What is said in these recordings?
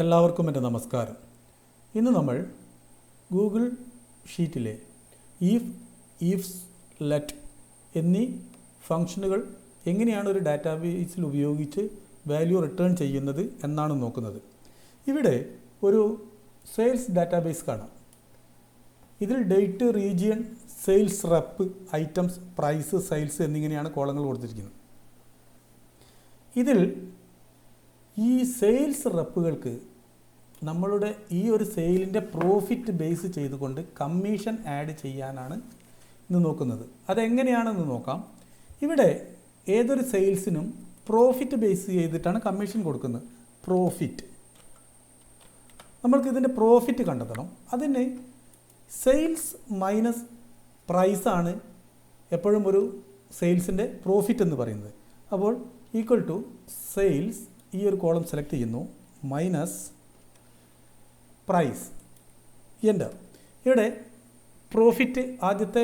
എല്ലാവർക്കും എൻ്റെ നമസ്കാരം. ഇന്ന് നമ്മൾ ഗൂഗിൾ ഷീറ്റിലെ ഈഫ്, ഈഫ്സ്, ലെറ്റ് എന്നീ ഫംഗ്ഷനുകൾ എങ്ങനെയാണ് ഒരു ഡാറ്റാബേസിൽ ഉപയോഗിച്ച് വാല്യൂ റിട്ടേൺ ചെയ്യുന്നത് എന്നാണ് നോക്കുന്നത്. ഇവിടെ ഒരു സെയിൽസ് ഡാറ്റാബേസ് കാണാം. ഇതിൽ date, region, sales rep, items, price, sales എന്നിങ്ങനെയാണ് കോളങ്ങൾ കൊടുത്തിരിക്കുന്നത്. ഇതിൽ ഈ സെയിൽസ് റെപ്പുകൾക്ക് നമ്മളുടെ ഈ ഒരു സെയിലിൻ്റെ പ്രോഫിറ്റ് ബേസ് ചെയ്തുകൊണ്ട് കമ്മീഷൻ ആഡ് ചെയ്യാനാണ് ഇന്ന് നോക്കുന്നത്. അതെങ്ങനെയാണെന്ന് നോക്കാം. ഇവിടെ ഏതൊരു സെയിൽസിനും പ്രോഫിറ്റ് ബേസ് ചെയ്തിട്ടാണ് കമ്മീഷൻ കൊടുക്കുന്നത്. പ്രോഫിറ്റ്, നമ്മൾക്കിതിൻ്റെ പ്രോഫിറ്റ് കണ്ടെത്തണം. അതിന് സെയിൽസ് മൈനസ് പ്രൈസാണ് എപ്പോഴും ഒരു സെയിൽസിൻ്റെ പ്രോഫിറ്റ് എന്ന് പറയുന്നത്. അപ്പോൾ ഈക്വൽ ടു സെയിൽസ്, ഈ ഒരു കോളം സെലക്ട് ചെയ്യുന്നു, മൈനസ് പ്രൈസ്, എൻ്റർ. ഇവിടെ പ്രോഫിറ്റ്, ആദ്യത്തെ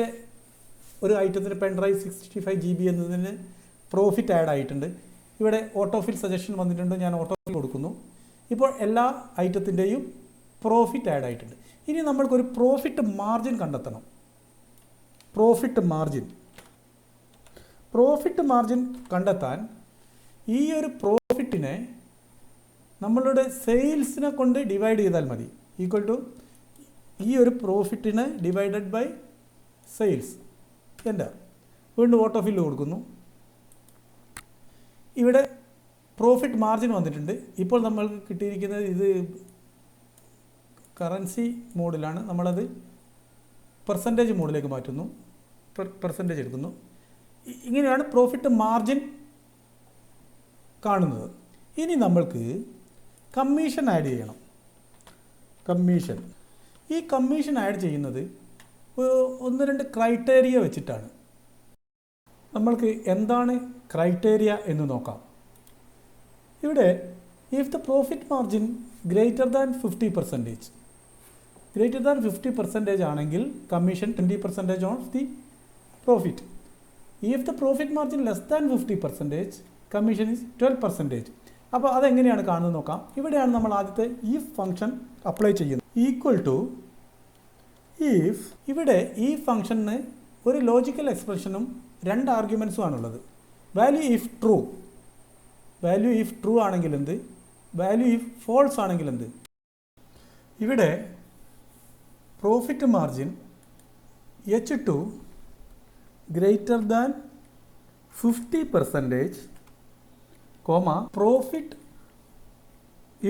ഒരു ഐറ്റത്തിന് പെൻഡ്രൈവ് 65 GB എന്നതിന് പ്രോഫിറ്റ് ആഡ് ആയിട്ടുണ്ട്. ഇവിടെ ഓട്ടോഫിൽ സജഷൻ വന്നിട്ടുണ്ട്, ഞാൻ ഓട്ടോഫിൽ കൊടുക്കുന്നു. ഇപ്പോൾ എല്ലാ ഐറ്റത്തിൻ്റെയും പ്രോഫിറ്റ് ആഡ് ആയിട്ടുണ്ട്. ഇനി നമ്മൾക്കൊരു പ്രോഫിറ്റ് മാർജിൻ കണ്ടെത്തണം. പ്രോഫിറ്റ് മാർജിൻ കണ്ടെത്താൻ ഈ ഒരു പ്രോഫിറ്റിനെ നമ്മളുടെ സെയിൽസിനെ കൊണ്ട് ഡിവൈഡ് ചെയ്താൽ മതി. ഈക്വൽ ടു ഈ ഒരു പ്രോഫിറ്റിനെ ഡിവൈഡഡ് ബൈ സെയിൽസ്, എൻ്റർ. വീണ്ടും ഓട്ടോഫിൽ കൊടുക്കുന്നു. ഇവിടെ പ്രോഫിറ്റ് മാർജിൻ വന്നിട്ടുണ്ട്. ഇപ്പോൾ നമ്മൾക്ക് കിട്ടിയിരിക്കുന്നത് ഇത് കറൻസി മോഡിലാണ്. നമ്മളത് പെർസെൻറ്റേജ് മോഡിലേക്ക് മാറ്റുന്നു, പെർസെൻറ്റേജ് എടുക്കുന്നു. ഇങ്ങനെയാണ് പ്രോഫിറ്റ് മാർജിൻ കാണുന്നത്. ഇനി നമ്മൾക്ക് കമ്മീഷൻ ആഡ് ചെയ്യണം. ഈ കമ്മീഷൻ ആഡ് ചെയ്യുന്നത് ഒന്ന് രണ്ട് ക്രൈറ്റീരിയ വെച്ചിട്ടാണ്. നമ്മൾക്ക് എന്താണ് ക്രൈറ്റീരിയ എന്ന് നോക്കാം. ഇവിടെ if the profit margin greater than 50% ആണെങ്കിൽ commission 20% of the profit. If the profit margin less than 50%, commission is 12%. അപ്പോൾ അതെങ്ങനെയാണ് കാണുന്നത് നോക്കാം. ഇവിടെയാണ് നമ്മൾ ആദ്യത്തെ ഈഫ് ഫംഗ്ഷൻ അപ്ലൈ ചെയ്യുന്നത്. ഈക്വൽ ടു ഈഫ്, ഇവിടെ ഈ ഫംഗ്ഷന് ഒരു ലോജിക്കൽ എക്സ്പ്രഷനും രണ്ട് ആർഗ്യുമെൻസും ആണുള്ളത്. വാല്യൂ ഇഫ് ട്രൂ ആണെങ്കിൽ എന്ത്, വാല്യൂ ഇഫ് ഫോൾസ് ആണെങ്കിൽ എന്ത്. ഇവിടെ profit margin H2 greater than 50%, profit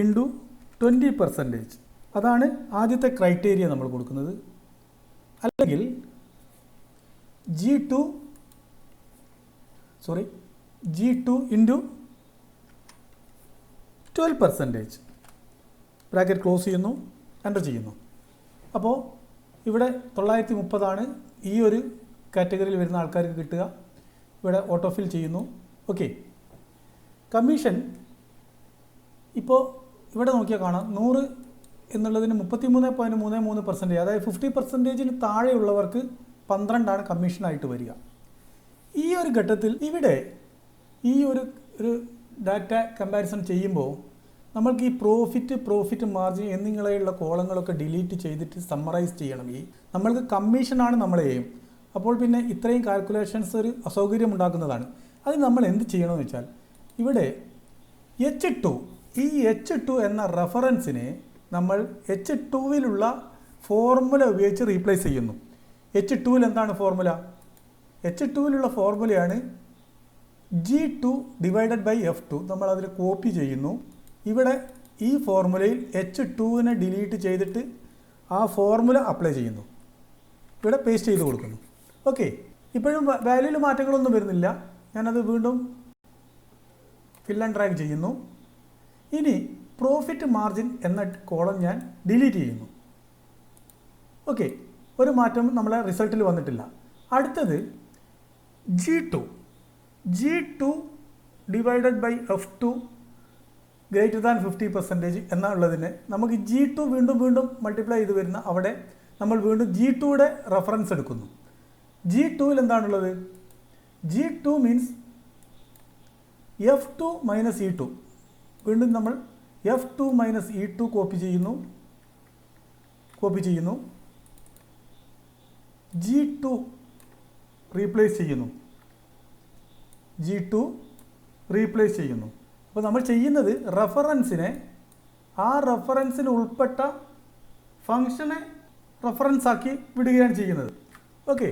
into 20%. അതാണ് ആദ്യത്തെ ക്രൈറ്റീരിയ നമ്മൾ കൊടുക്കുന്നത്. അല്ലെങ്കിൽ G2 ഇൻറ്റു 12%. ബ്രാക്കറ്റ് ക്ലോസ് ചെയ്യുന്നു, എൻ്റർ ചെയ്യുന്നു. അപ്പോൾ ഇവിടെ 930 ഈ ഒരു കാറ്റഗറിയിൽ വരുന്ന ആൾക്കാർക്ക് കിട്ടുക. ഇവിടെ ഓട്ടോഫിൽ ചെയ്യുന്നു. ഓക്കെ. കമ്മീഷൻ ഇപ്പോൾ ഇവിടെ നോക്കിയാൽ കാണാം 100 എന്നുള്ളതിന് 33.33%, അതായത് 50%-ന് താഴെയുള്ളവർക്ക് 12 കമ്മീഷനായിട്ട് വരിക. ഈ ഒരു ഘട്ടത്തിൽ ഇവിടെ ഈ ഒരു ഡാറ്റ കമ്പാരിസൺ ചെയ്യുമ്പോൾ നമ്മൾക്ക് ഈ പ്രോഫിറ്റ് മാർജിൻ എന്നിങ്ങനെയുള്ള കോളങ്ങളൊക്കെ ഡിലീറ്റ് ചെയ്തിട്ട് സമ്മറൈസ് ചെയ്യണം. നമ്മൾക്ക് കമ്മീഷനാണ് നമ്മളെ എയിം. അപ്പോൾ പിന്നെ ഇത്രയും കാൽക്കുലേഷൻസ് ഒരു അസൗകര്യം ഉണ്ടാക്കുന്നതാണ്. അത് നമ്മൾ എന്ത് ചെയ്യണമെന്ന് വെച്ചാൽ, ഇവിടെ H2, ഈ H2 എന്ന റെഫറൻസിനെ നമ്മൾ H2-വിലുള്ള ഫോർമുല ഉപയോഗിച്ച് റീപ്ലേസ് ചെയ്യുന്നു. H2-ൽ എന്താണ് ഫോർമുല? H2-വിലുള്ള ഫോർമുലയാണ് G2 ഡിവൈഡഡ് ബൈ F2. നമ്മൾ അതിൽ കോപ്പി ചെയ്യുന്നു. ഇവിടെ ഈ ഫോർമുലയിൽ H2-നെ ഡിലീറ്റ് ചെയ്തിട്ട് ആ ഫോർമുല അപ്ലൈ ചെയ്യുന്നു. ഇവിടെ പേസ്റ്റ് ചെയ്ത് കൊടുക്കുന്നു. ഓക്കെ. ഇപ്പോഴും വാല്യൂയിൽ മാറ്റങ്ങളൊന്നും വരുന്നില്ല. ഞാനത് വീണ്ടും ഫിൽ ആൻഡ് ഡ്രാഗ് ചെയ്യുന്നു. ഇനി പ്രോഫിറ്റ് മാർജിൻ എന്ന കോളം ഞാൻ ഡിലീറ്റ് ചെയ്യുന്നു. ഓക്കെ. ഒരു മാറ്റം നമ്മളെ റിസൾട്ടിൽ വന്നിട്ടില്ല. അടുത്തത് G2 divided by F2 greater than 50% എന്നുള്ളതിന് നമുക്ക് G2 വീണ്ടും മൾട്ടിപ്ലൈ ചെയ്ത് വരുന്ന അവിടെ നമ്മൾ വീണ്ടും G2-യുടെ റെഫറൻസ് എടുക്കുന്നു. G2-ൽ എന്താണുള്ളത്? G2 means F2 minus E2. വീണ്ടും നമ്മൾ F2 മൈനസ് E2 കോപ്പി ചെയ്യുന്നു, G2 റീപ്ലേസ് ചെയ്യുന്നു, അപ്പോൾ നമ്മൾ ചെയ്യുന്നത് റെഫറൻസിനെ, ആ റെഫറൻസിൽ ഉൾപ്പെട്ട ഫംഗ്ഷനെ റെഫറൻസ് ആക്കി വിടുകയാണ് ചെയ്യുന്നത്. ഓക്കെ,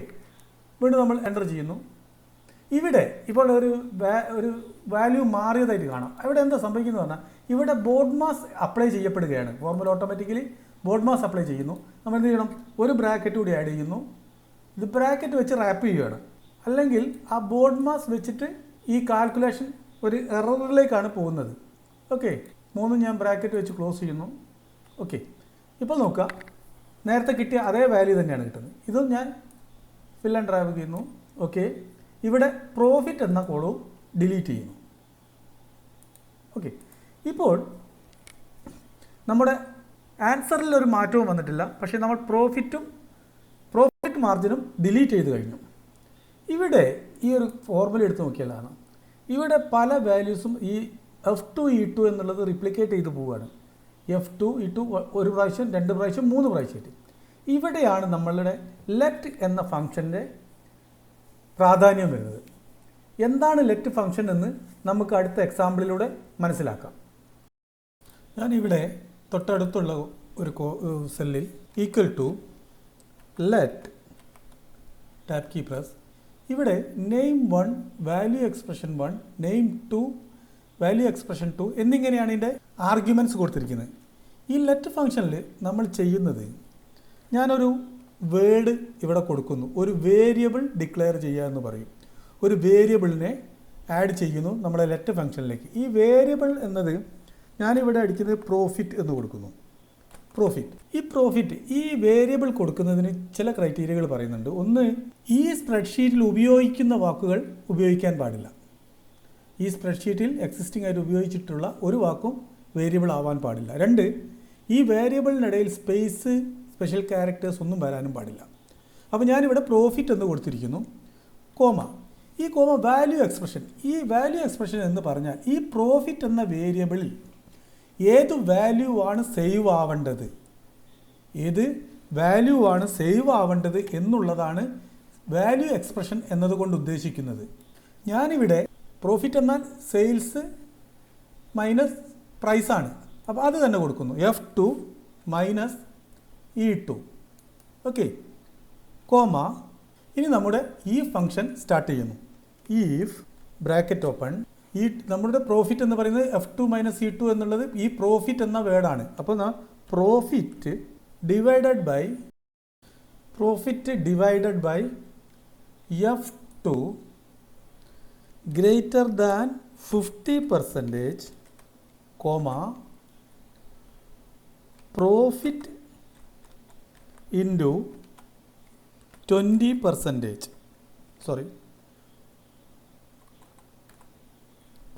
വീണ്ടും നമ്മൾ എൻ്റർ ചെയ്യുന്നു. ഇവിടെ ഇപ്പോൾ ഒരു വാല്യൂ മാറിയതായിട്ട് കാണാം. ഇവിടെ എന്താ സംഭവിക്കുന്നത് പറഞ്ഞാൽ ഇവിടെ ബോർഡ് മാസ് അപ്ലൈ ചെയ്യപ്പെടുകയാണ്. Formula automatically board mass apply ചെയ്യുന്നു. നമ്മൾ എന്ത് ചെയ്യണം? ഒരു ബ്രാക്കറ്റ് കൂടി ആഡ് ചെയ്യുന്നു. ഇത് ബ്രാക്കറ്റ് വെച്ച് റാപ്പ് ചെയ്യുകയാണ്. അല്ലെങ്കിൽ ആ ബോർഡ് മാസ് വെച്ചിട്ട് ഈ കാൽക്കുലേഷൻ ഒരു എററിലേക്കാണ് പോകുന്നത്. ഓക്കെ, മൂന്നും ഞാൻ ബ്രാക്കറ്റ് വെച്ച് ക്ലോസ് ചെയ്യുന്നു. ഓക്കെ, ഇപ്പോൾ നോക്കുക, നേരത്തെ കിട്ടിയ അതേ വാല്യൂ തന്നെയാണ് കിട്ടുന്നത്. ഇതും ഞാൻ ഫിൽ ആൻഡ് ഡ്രൈവ് ചെയ്യുന്നു. ഓക്കെ, ഇവിടെ പ്രോഫിറ്റ് എന്ന കോളവും ഡിലീറ്റ് ചെയ്യുന്നു. ഓക്കെ, ഇപ്പോൾ നമ്മുടെ ആൻസറിൽ ഒരു മാറ്റവും വന്നിട്ടില്ല. പക്ഷേ നമ്മൾ പ്രോഫിറ്റ് മാർജിനും ഡിലീറ്റ് ചെയ്ത് കഴിഞ്ഞു. ഇവിടെ ഈ ഒരു ഫോർമുല എടുത്ത് നോക്കിയാലാണ് ഇവിടെ പല വാല്യൂസും ഈ F2 E2 എന്നുള്ളത് റിപ്ലിക്കേറ്റ് ചെയ്ത് പോവുകയാണ്. F2 E2 ഒരു പ്രാവശ്യം, 2 പ്രാവശ്യം, 3 പ്രാവശ്യമായിട്ട്. ഇവിടെയാണ് നമ്മളുടെ ലെറ്റ് എന്ന ഫംഗ്ഷൻ്റെ പ്രാധാന്യം വരുന്നത്. എന്താണ് ലെറ്റ് ഫംഗ്ഷൻ എന്ന് നമുക്ക് അടുത്ത എക്സാമ്പിളിലൂടെ മനസ്സിലാക്കാം. ഞാനിവിടെ തൊട്ടടുത്തുള്ള ഒരു സെല്ലിൽ equal to let tab key press, ഇവിടെ name 1 value expression 1 name 2 value expression 2 എന്നിങ്ങനെയാണ് ഇതിൻ്റെ ആർഗ്യുമെൻറ്റ്സ് കൊടുത്തിരിക്കുന്നത്. ഈ ലെറ്റ് ഫംഗ്ഷനിൽ നമ്മൾ ചെയ്യുന്നത്, ഞാനൊരു വേർഡ് ഇവിടെ കൊടുക്കുന്നു, ഒരു വേരിയബിൾ ഡിക്ലെയർ ചെയ്യുക എന്ന് പറയും. ഒരു വേരിയബിളിനെ ആഡ് ചെയ്യുന്നു നമ്മുടെ ലെറ്റ് ഫംഗ്ഷനിലേക്ക്. ഈ വേരിയബിൾ എന്നത് ഞാനിവിടെ അടിക്കുന്നത് പ്രോഫിറ്റ് എന്ന് കൊടുക്കുന്നു. ഈ വേരിയബിൾ കൊടുക്കുന്നതിന് ചില ക്രൈറ്റീരിയകൾ പറയുന്നുണ്ട്. ഒന്ന്, ഈ സ്പ്രെഡ്ഷീറ്റിൽ ഉപയോഗിക്കുന്ന വാക്കുകൾ ഉപയോഗിക്കാൻ പാടില്ല. ഈ സ്പ്രെഡ്ഷീറ്റിൽ എക്സിസ്റ്റിംഗ് ആയിട്ട് ഉപയോഗിച്ചിട്ടുള്ള ഒരു വാക്കും വേരിയബിൾ ആവാൻ പാടില്ല. 2, ഈ വേരിയബിളിനിടയിൽ സ്പേസ്, സ്പെഷ്യൽ ക്യാരക്ടേഴ്സ് ഒന്നും വരാനും പാടില്ല. അപ്പോൾ ഞാനിവിടെ പ്രോഫിറ്റ് എന്ന് കൊടുത്തിരിക്കുന്നു, കോമ. ഈ കോമ വാല്യൂ എക്സ്പ്രഷൻ. ഈ വാല്യൂ എക്സ്പ്രഷൻ എന്ന് പറഞ്ഞാൽ ഈ പ്രോഫിറ്റ് എന്ന വേരിയബിളിൽ ഏത് വാല്യൂ ആണ് സേവ് ആവേണ്ടത് എന്നുള്ളതാണ് വാല്യൂ എക്സ്പ്രഷൻ എന്നതുകൊണ്ട് ഉദ്ദേശിക്കുന്നത്. ഞാനിവിടെ പ്രോഫിറ്റ് എന്നാൽ സെയിൽസ് മൈനസ് പ്രൈസാണ്. അപ്പോൾ അത് തന്നെ കൊടുക്കുന്നു, F2 minus E2. Okay, comma. ഇനി നമ്മുടെ ഈ ഫംഗ്ഷൻ സ്റ്റാർട്ട് ചെയ്യുന്നു. ഈഫ് ബ്രാക്കറ്റ് ഓപ്പൺ, ഈ നമ്മുടെ പ്രോഫിറ്റ് എന്ന് പറയുന്നത് F2 മൈനസ് E2 എന്നുള്ളത് ഈ പ്രോഫിറ്റ് എന്ന വേർഡാണ്. അപ്പോൾ profit divided by F2 greater than 50%, comma profit into 20%.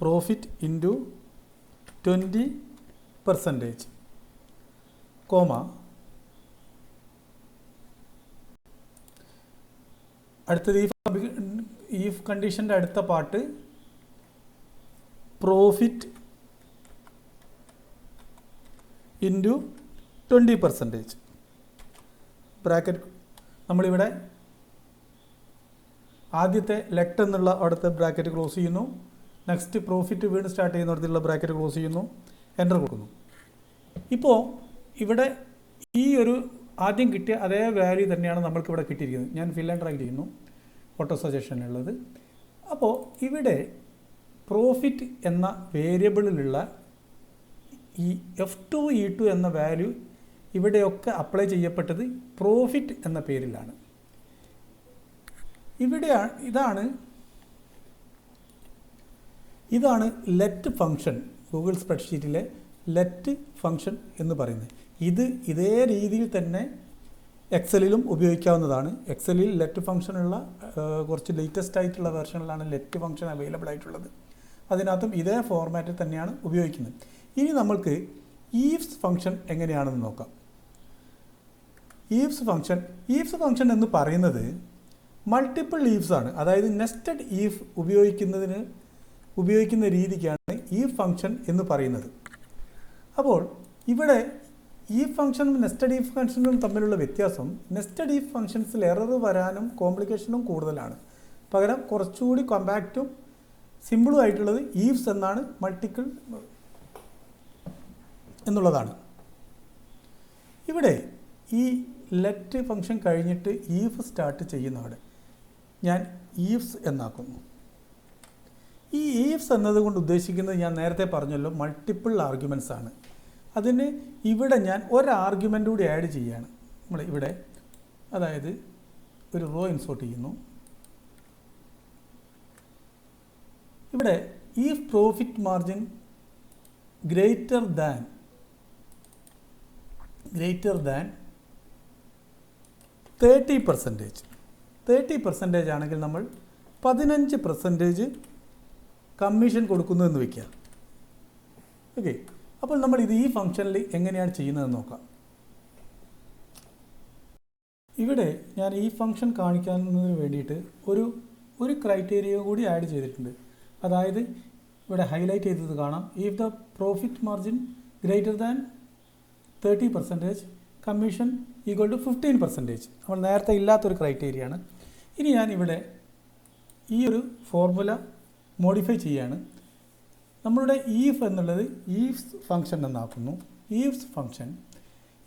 Profit into 20%, comma. അടുത്തത് ഈ കണ്ടീഷൻ്റെ അടുത്ത പാർട്ട് പ്രോഫിറ്റ് ഇൻറ്റു 20%. ബ്രാക്കറ്റ് നമ്മളിവിടെ ആദ്യത്തെ ലെറ്റ് എന്നുള്ള അവിടുത്തെ ബ്രാക്കറ്റ് ക്ലോസ് ചെയ്യുന്നു. നെക്സ്റ്റ് പ്രോഫിറ്റ് വീണ്ടും സ്റ്റാർട്ട് ചെയ്യുന്നിടത്തുള്ള ബ്രാക്കറ്റ് ക്ലോസ് ചെയ്യുന്നു, എൻ്റർ കൊടുക്കുന്നു. ഇപ്പോൾ ഇവിടെ ഈ ഒരു ആദ്യം കിട്ടിയ അതേ വാല്യൂ തന്നെയാണ് നമ്മൾക്കിവിടെ കിട്ടിയിരിക്കുന്നത്. ഞാൻ ഫിൽ ആൻഡ് ഡ്രാഗ് ചെയ്യുന്നു, ഓട്ടോ സജഷനുള്ളത്. അപ്പോൾ ഇവിടെ പ്രോഫിറ്റ് എന്ന വേരിയബിളിലുള്ള ഈ F2 E2 എന്ന വാല്യൂ ഇവിടെയൊക്കെ അപ്ലൈ ചെയ്യപ്പെട്ടത് പ്രോഫിറ്റ് എന്ന പേരിലാണ്. ഇതാണ് ലെറ്റ് ഫംഗ്ഷൻ, ഗൂഗിൾ സ്പ്രെഡ്ഷീറ്റിലെ ലെറ്റ് ഫംഗ്ഷൻ എന്ന് പറയുന്നത്. ഇതേ രീതിയിൽ തന്നെ എക്സലിലും ഉപയോഗിക്കാവുന്നതാണ്. എക്സലിൽ ലെറ്റ് ഫംഗ്ഷനുള്ള കുറച്ച് ലേറ്റസ്റ്റ് ആയിട്ടുള്ള വെർഷനിലാണ് ലെറ്റ് ഫംഗ്ഷൻ അവൈലബിൾ ആയിട്ടുള്ളത്. അതിനകത്തും ഇതേ ഫോർമാറ്റിൽ തന്നെയാണ് ഉപയോഗിക്കുന്നത്. ഇനി നമ്മൾക്ക് ഈഫ്സ് ഫംഗ്ഷൻ എങ്ങനെയാണെന്ന് നോക്കാം. ഈഫ്സ് ഫംഗ്ഷൻ എന്ന് പറയുന്നത് മൾട്ടിപ്പിൾ ഈഫ്സ് ആണ്. അതായത് നെസ്റ്റഡ് ഈഫ് ഉപയോഗിക്കുന്ന രീതിക്കാണ് ഈ ഫംഗ്ഷൻ എന്ന് പറയുന്നത്. അപ്പോൾ ഇവിടെ ഈ ഫംഗ്ഷനും നെസ്റ്റഡ് ഈഫ് ഫംഗ്ഷനും തമ്മിലുള്ള വ്യത്യാസം, നെസ്റ്റഡ് ഈഫ് ഫംഗ്ഷൻസിൽ എറർ വരാനും കോംപ്ലിക്കേഷനും കൂടുതലാണ്. പകരം കുറച്ചുകൂടി കോമ്പാക്റ്റും സിമ്പിളും ആയിട്ടുള്ളത് ഈവ്സ് എന്നാണ്, മൾട്ടിപ്പിൾ എന്നുള്ളതാണ്. ഇവിടെ ഈ ലെറ്റ് ഫംഗ്ഷൻ കഴിഞ്ഞിട്ട് ഈഫ് സ്റ്റാർട്ട് ചെയ്യുന്നവിടെ ഞാൻ ഈവ്സ് എന്നാക്കുന്നു. ഈ ഈവ്സ് എന്നതുകൊണ്ട് ഉദ്ദേശിക്കുന്നത് ഞാൻ നേരത്തെ പറഞ്ഞല്ലോ മൾട്ടിപ്പിൾ ആർഗ്യുമെൻറ്റ്സ് ആണ്. അതിന് ഇവിടെ ഞാൻ ഒരു ആർഗ്യുമെൻ്റ് കൂടി ആഡ് ചെയ്യുകയാണ്. നമ്മൾ ഇവിടെ അതായത് ഒരു റോ ഇൻസേർട്ട് ചെയ്യുന്നു. ഇവിടെ if profit margin greater than 30%. 30% ആണെങ്കിൽ നമ്മൾ 15% കമ്മീഷൻ കൊടുക്കുന്നു എന്ന് വയ്ക്കുക. ഓക്കെ, അപ്പോൾ നമ്മൾ ഇത് ഈ ഫംഗ്ഷനിൽ എങ്ങനെയാണ് ചെയ്യുന്നതെന്ന് നോക്കാം. ഇവിടെ ഞാൻ ഈ ഫംഗ്ഷൻ കാണിക്കുന്നതിന് വേണ്ടിയിട്ട് ഒരു ക്രൈറ്റീരിയ കൂടി ആഡ് ചെയ്തിട്ടുണ്ട്. അതായത് ഇവിടെ ഹൈലൈറ്റ് ചെയ്തത് കാണാം, if the profit margin greater than 30%, commission equal to 15%. നമ്മൾ നേരത്തെ ഇല്ലാത്തൊരു ക്രൈറ്റീരിയ ആണ്. ഇനി ഞാൻ ഇവിടെ ഈ ഒരു ഫോർമുല മോഡിഫൈ ചെയ്യാണ്. നമ്മളുടെ ഈഫ് എന്നുള്ളത് ഈഫ്സ് ഫംഗ്ഷൻ എന്നാക്കുന്നു. ഈഫ്സ് ഫംഗ്ഷൻ,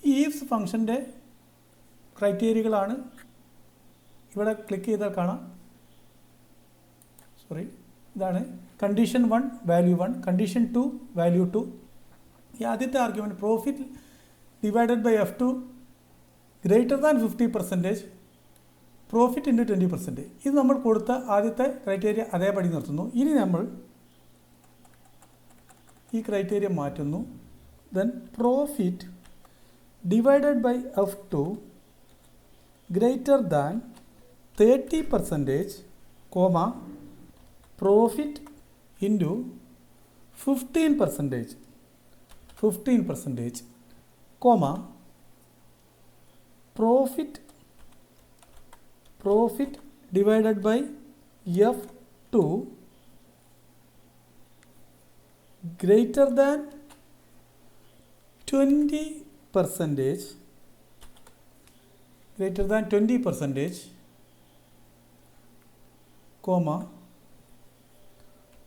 ഈ ഈഫ്സ് ഫംഗ്ഷൻ്റെ ക്രൈറ്റീരിയകളാണ് ഇവിടെ ക്ലിക്ക് ചെയ്താൽ കാണാം. ഇതാണ് കണ്ടീഷൻ 1 വാല്യൂ 1, കണ്ടീഷൻ 2 വാല്യൂ 2. ഈ ആദ്യത്തെ argument profit divided by F2 greater than 50%, profit into 20%. ഇത് നമ്മൾ കൊടുത്ത ആദ്യത്തെ ക്രൈറ്റീരിയ അതേപടി നിർത്തുന്നു. ഇനി നമ്മൾ ഈ ക്രൈറ്റീരിയ മാറ്റുന്നു. Then profit divided by F2 greater than 30%, profit into 15%, profit divided by F2 greater than 20%,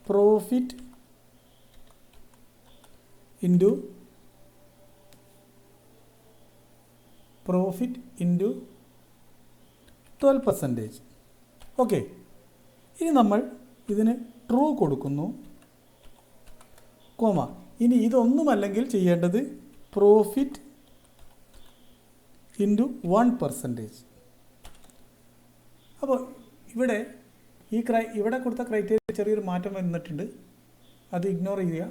profit into 12%. Okay, ഇനി നമ്മൾ ഇതിന് ട്രൂ കൊടുക്കുന്നു. ഇനി ഇതൊന്നുമല്ലെങ്കിൽ ചെയ്യേണ്ടത് പ്രോഫിറ്റ് ഇൻറ്റു 1%. അപ്പോൾ ഇവിടെ ഇവിടെ കൊടുത്ത ക്രൈറ്റീരിയ ചെറിയൊരു മാറ്റം വന്നിട്ടുണ്ട്, അത് ഇഗ്നോർ ചെയ്യുക.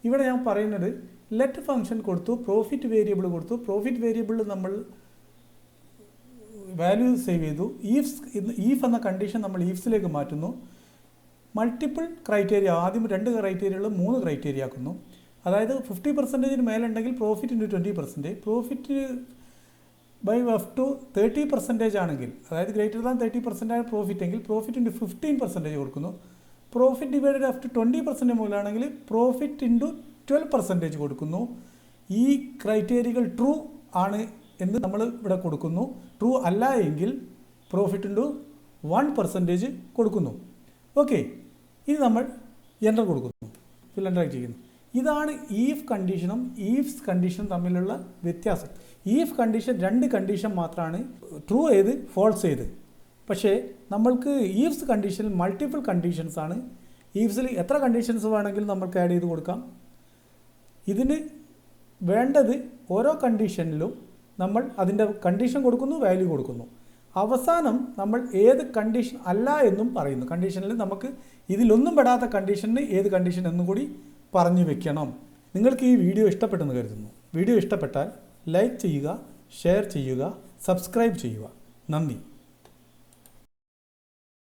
ഇവിടെ ഞാൻ പറയുന്നത് ലെറ്റ് ഫംഗ്ഷൻ കൊടുത്തു, പ്രോഫിറ്റ് വേരിയബിൾ കൊടുത്തു. പ്രോഫിറ്റ് വേരിയബിളിൽ നമ്മൾ വാല്യൂ സേവ് ചെയ്തു. ഈഫ് എന്ന കണ്ടീഷൻ നമ്മൾ ഈഫ്സിലേക്ക് മാറ്റുന്നു. മൾട്ടിപ്പിൾ ക്രൈറ്റീരിയ, ആദ്യം 2 ക്രൈറ്റീരിയകൾ 3 ക്രൈറ്റീരിയ ആക്കുന്നു. അതായത് 50%-ന് മേലുണ്ടെങ്കിൽ profit into 20%, profit by F2 30% ആണെങ്കിൽ, അതായത് ഗ്രേറ്റർ ദാൻ 30% ആണ് പ്രോഫിറ്റ് എങ്കിൽ പ്രോഫിറ്റ് ഇൻറ്റു 15% കൊടുക്കുന്നു. പ്രോഫിറ്റ് ഡിവൈഡഡ് F2 20% മുതലാണെങ്കിൽ പ്രോഫിറ്റ് ഇൻറ്റു 12% കൊടുക്കുന്നു. ഈ ക്രൈറ്റീരിയകൾ ട്രൂ ആണ് എന്ന് നമ്മൾ ഇവിടെ കൊടുക്കുന്നു. ട്രൂ അല്ല എങ്കിൽ പ്രോഫിറ്റ് ഇൻറ്റു 1% കൊടുക്കുന്നു. ഓക്കെ, ഇനി നമ്മൾ എൻ്റർ കൊടുക്കുന്നു, ഫിൽ എൻ്റർ ചെയ്യുന്നു. ഇതാണ് ഈഫ് കണ്ടീഷനും ഈഫ്സ് കണ്ടീഷനും തമ്മിലുള്ള വ്യത്യാസം. ഈഫ് കണ്ടീഷൻ 2 കണ്ടീഷൻ മാത്രമാണ്, ട്രൂ ചെയ്ത് ഫോൾസ് ചെയ്ത്. പക്ഷേ നമ്മൾക്ക് ഈഫ്സ് കണ്ടീഷനിൽ മൾട്ടിപ്പിൾ കണ്ടീഷൻസ് ആണ്. ഈഫ്സിൽ എത്ര കണ്ടീഷൻസ് വേണമെങ്കിലും നമുക്ക് ആഡ് ചെയ്ത് കൊടുക്കാം. ഇതിന് വേണ്ടത് ഓരോ കണ്ടീഷനിലും നമ്മൾ അതിൻ്റെ കണ്ടീഷൻ കൊടുക്കുന്നു, വാല്യൂ കൊടുക്കുന്നു. അവസാനം നമ്മൾ ഏത് കണ്ടീഷൻ അല്ല എന്നും പറയുന്നു. കണ്ടീഷനിൽ നമുക്ക് ഇതിലൊന്നും പെടാത്ത കണ്ടീഷന് ഏത് കണ്ടീഷൻ എന്നും കൂടി പറഞ്ഞു വെക്കണം. നിങ്ങൾക്ക് ഈ വീഡിയോ ഇഷ്ടപ്പെട്ടെന്ന് കരുതുന്നു. വീഡിയോ ഇഷ്ടപ്പെട്ടാൽ ലൈക്ക് ചെയ്യുക, ഷെയർ ചെയ്യുക, സബ്സ്ക്രൈബ് ചെയ്യുക. നന്ദി.